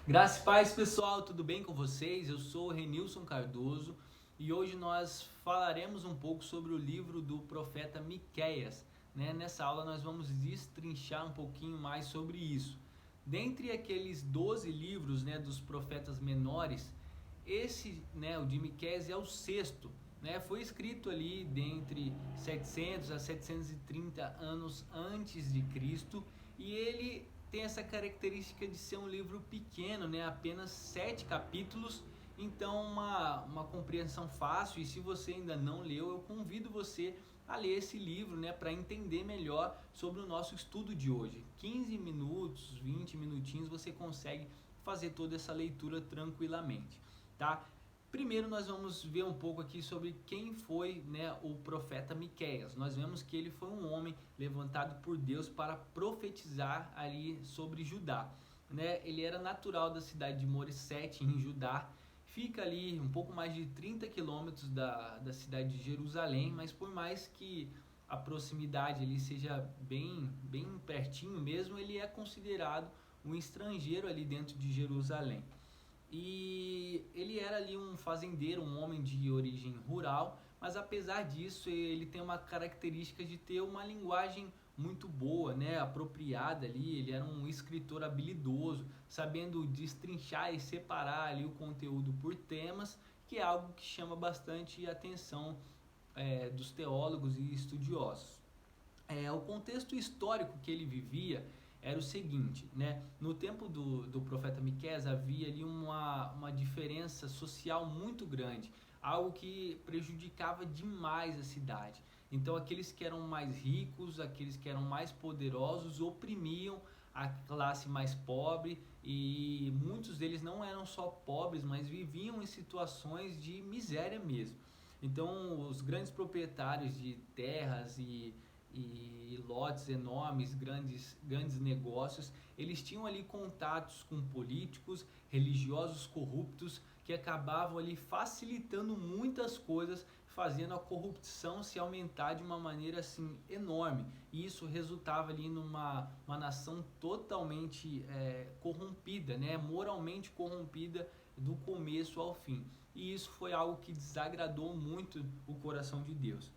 Graças e paz, pessoal, tudo bem com vocês? Eu sou o Renilson Cardoso e hoje nós falaremos um pouco sobre o livro do profeta Miqueias. Nessa aula nós vamos destrinchar um pouquinho mais sobre isso. Dentre aqueles 12 livros, dos profetas menores, esse, o de Miqueias, é o sexto. Foi escrito ali dentre 700 a 730 anos antes de Cristo e ele tem essa característica de ser um livro pequeno, apenas 7 capítulos, então uma compreensão fácil. E se você ainda não leu, eu convido você a ler esse livro, para entender melhor sobre o nosso estudo de hoje. 15 minutos, 20 minutinhos você consegue fazer toda essa leitura tranquilamente, tá? Primeiro nós vamos ver um pouco aqui sobre quem foi, o profeta Miqueias. Nós vemos que ele foi um homem levantado por Deus para profetizar ali sobre Judá. Ele era natural da cidade de Moresete, em Judá. Fica ali um pouco mais de 30 quilômetros da cidade de Jerusalém, mas por mais que a proximidade ali seja bem pertinho mesmo, ele é considerado um estrangeiro ali dentro de Jerusalém. E ele era ali um fazendeiro, um homem de origem rural, mas apesar disso ele tem uma característica de ter uma linguagem muito boa, apropriada ali. Ele era um escritor habilidoso, sabendo destrinchar e separar ali o conteúdo por temas, que é algo que chama bastante atenção dos teólogos e estudiosos. O contexto histórico que ele vivia era o seguinte, no tempo do profeta Miqueias havia ali uma diferença social muito grande, algo que prejudicava demais a cidade. Então aqueles que eram mais ricos, aqueles que eram mais poderosos oprimiam a classe mais pobre, e muitos deles não eram só pobres, mas viviam em situações de miséria mesmo. Então os grandes proprietários de terras e lotes enormes, grandes negócios, eles tinham ali contatos com políticos, religiosos corruptos, que acabavam ali facilitando muitas coisas, fazendo a corrupção se aumentar de uma maneira assim enorme. E isso resultava ali numa nação totalmente corrompida, moralmente corrompida do começo ao fim. E isso foi algo que desagradou muito o coração de Deus.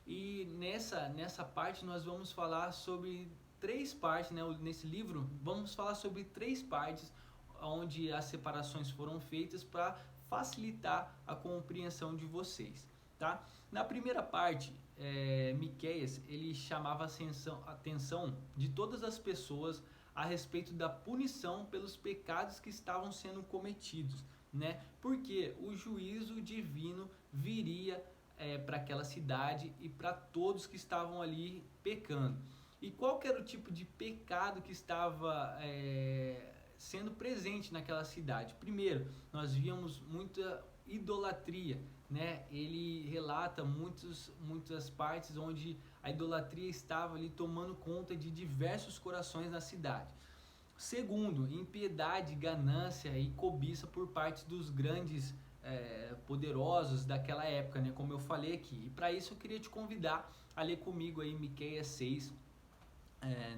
E nessa parte nós vamos falar sobre três partes, nesse livro vamos falar sobre três partes onde as separações foram feitas para facilitar a compreensão de vocês, tá? Na primeira parte, Miqueias ele chamava a atenção de todas as pessoas a respeito da punição pelos pecados que estavam sendo cometidos, porque o juízo divino viria para aquela cidade e para todos que estavam ali pecando. E qual que era o tipo de pecado que estava sendo presente naquela cidade? Primeiro, nós víamos muita idolatria, Ele relata muitas partes onde a idolatria estava ali tomando conta de diversos corações na cidade. Segundo, impiedade, ganância e cobiça por parte dos grandes poderosos daquela época, como eu falei aqui. E para isso eu queria te convidar a ler comigo aí Miqueias 6,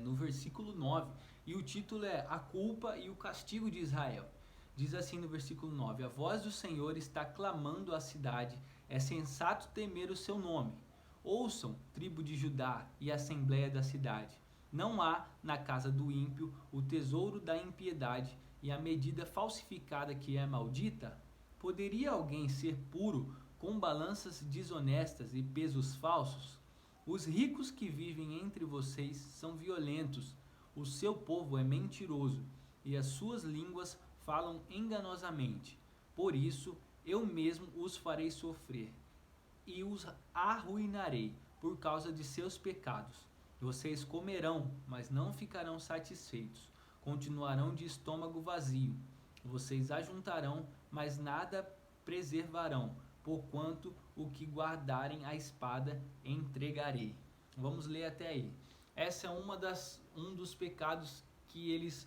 no versículo 9. E o título é A Culpa e o Castigo de Israel. Diz assim no versículo 9: A voz do Senhor está clamando à cidade, é sensato temer o seu nome. Ouçam, tribo de Judá e assembleia da cidade. Não há na casa do ímpio o tesouro da impiedade e a medida falsificada que é maldita? Poderia alguém ser puro com balanças desonestas e pesos falsos? Os ricos que vivem entre vocês são violentos, o seu povo é mentiroso e as suas línguas falam enganosamente. Por isso, eu mesmo os farei sofrer e os arruinarei por causa de seus pecados. Vocês comerão, mas não ficarão satisfeitos. Continuarão de estômago vazio. Vocês ajuntarão, mas nada preservarão, porquanto o que guardarem a espada entregarei. Vamos ler até aí. Essa é um dos pecados que eles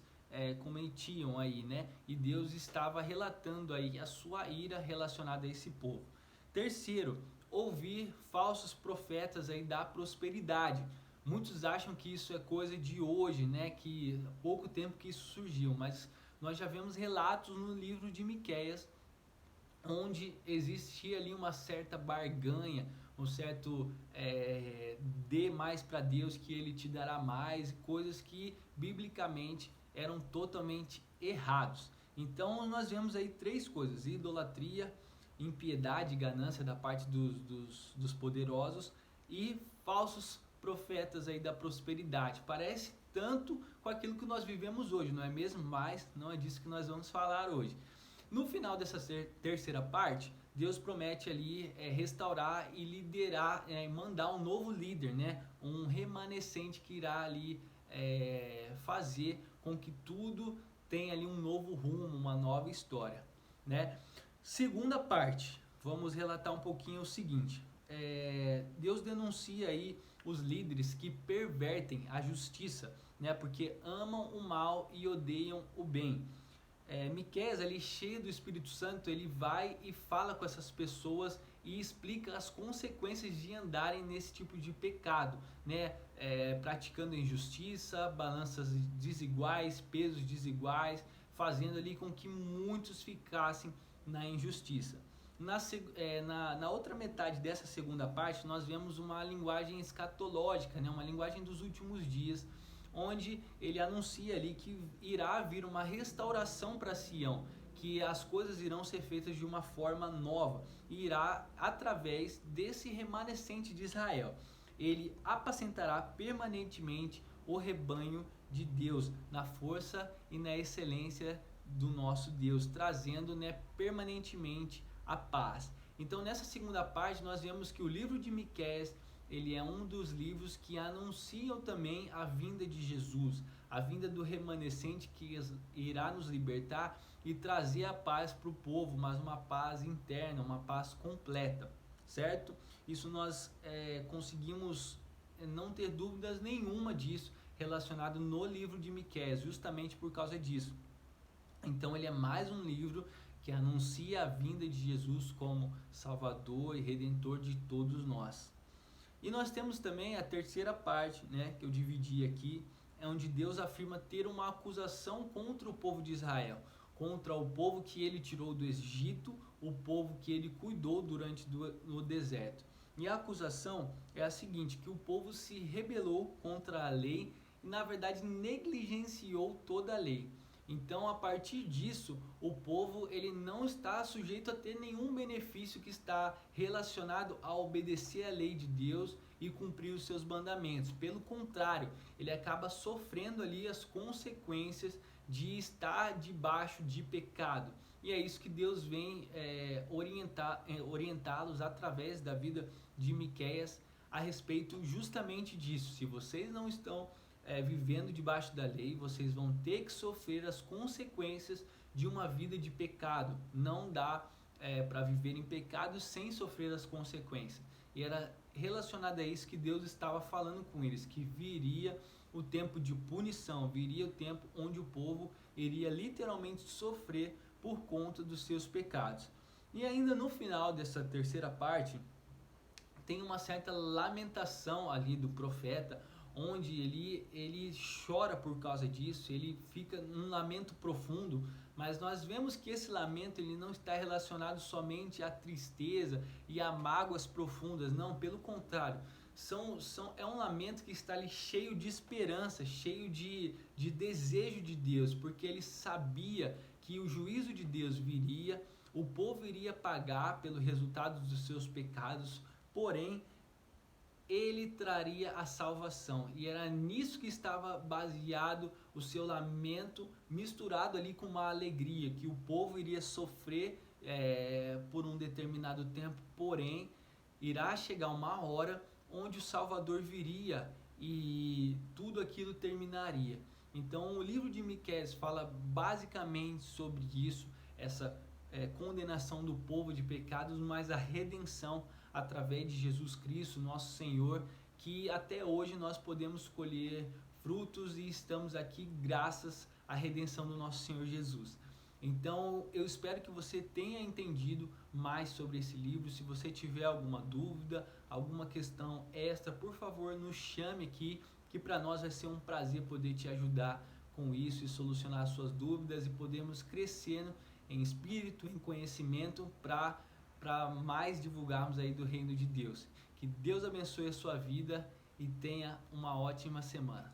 cometiam aí, E Deus estava relatando aí a sua ira relacionada a esse povo. Terceiro, ouvir falsos profetas aí da prosperidade. Muitos acham que isso é coisa de hoje, que há pouco tempo que isso surgiu, mas nós já vemos relatos no livro de Miqueias, onde existia ali uma certa barganha, um certo dê mais para Deus que Ele te dará mais, coisas que biblicamente eram totalmente errados. Então nós vemos aí três coisas: idolatria, impiedade e ganância da parte dos poderosos e falsos profetas aí da prosperidade. Parece tanto com aquilo que nós vivemos hoje, não é mesmo? Mas não é disso que nós vamos falar hoje. No final dessa terceira parte, Deus promete ali restaurar e liderar, mandar um novo líder, né? Um remanescente que irá ali fazer com que tudo tenha ali um novo rumo, uma nova história, né? Segunda parte, vamos relatar um pouquinho o seguinte: Deus denuncia aí os líderes que pervertem a justiça, né? Porque amam o mal e odeiam o bem. Miqueias, ali cheio do Espírito Santo, ele vai e fala com essas pessoas e explica as consequências de andarem nesse tipo de pecado, né? Praticando injustiça, balanças desiguais, pesos desiguais, fazendo ali com que muitos ficassem na injustiça. Na outra metade dessa segunda parte, nós vemos uma linguagem escatológica, né? Uma linguagem dos últimos dias, onde ele anuncia ali que irá vir uma restauração para Sião, que as coisas irão ser feitas de uma forma nova, e irá através desse remanescente de Israel. Ele apacentará permanentemente o rebanho de Deus, na força e na excelência do nosso Deus, trazendo, né, permanentemente a paz. Então nessa segunda parte nós vemos que o livro de Miqueias, ele é um dos livros que anunciam também a vinda de Jesus, a vinda do remanescente que irá nos libertar e trazer a paz para o povo, mas uma paz interna, uma paz completa, certo? Isso nós conseguimos não ter dúvidas nenhuma disso relacionado no livro de Miqueias, justamente por causa disso. Então ele é mais um livro que anuncia a vinda de Jesus como Salvador e Redentor de todos nós. E nós temos também a terceira parte, né, que eu dividi aqui, onde Deus afirma ter uma acusação contra o povo de Israel, contra o povo que ele tirou do Egito, o povo que ele cuidou durante no deserto. E a acusação é a seguinte: que o povo se rebelou contra a lei e na verdade negligenciou toda a lei. Então, a partir disso, o povo ele não está sujeito a ter nenhum benefício que está relacionado a obedecer a lei de Deus e cumprir os seus mandamentos. Pelo contrário, ele acaba sofrendo ali as consequências de estar debaixo de pecado. E é isso que Deus vem orientá-los através da vida de Miqueias a respeito justamente disso. Se vocês não estão vivendo debaixo da lei, vocês vão ter que sofrer as consequências de uma vida de pecado. Não dá para viver em pecado sem sofrer as consequências. E era relacionado a isso que Deus estava falando com eles, que viria o tempo de punição, viria o tempo onde o povo iria literalmente sofrer por conta dos seus pecados. E ainda no final dessa terceira parte, tem uma certa lamentação ali do profeta, onde ele chora por causa disso, ele fica num lamento profundo, mas nós vemos que esse lamento ele não está relacionado somente à tristeza e a mágoas profundas, não, pelo contrário, é um lamento que está ali cheio de esperança, cheio de desejo de Deus, porque ele sabia que o juízo de Deus viria, o povo iria pagar pelo resultado dos seus pecados, porém ele traria a salvação, e era nisso que estava baseado o seu lamento, misturado ali com uma alegria, que o povo iria sofrer por um determinado tempo, porém irá chegar uma hora onde o Salvador viria e tudo aquilo terminaria. Então o livro de Miqueias fala basicamente sobre isso, essa condenação do povo de pecados, mas a redenção através de Jesus Cristo, nosso Senhor, que até hoje nós podemos colher frutos e estamos aqui graças à redenção do nosso Senhor Jesus. Então eu espero que você tenha entendido mais sobre esse livro. Se você tiver alguma dúvida, alguma questão extra, por favor nos chame aqui, que para nós vai ser um prazer poder te ajudar com isso e solucionar suas dúvidas e podemos crescendo em espírito, em conhecimento para mais divulgarmos aí do reino de Deus. Que Deus abençoe a sua vida e tenha uma ótima semana.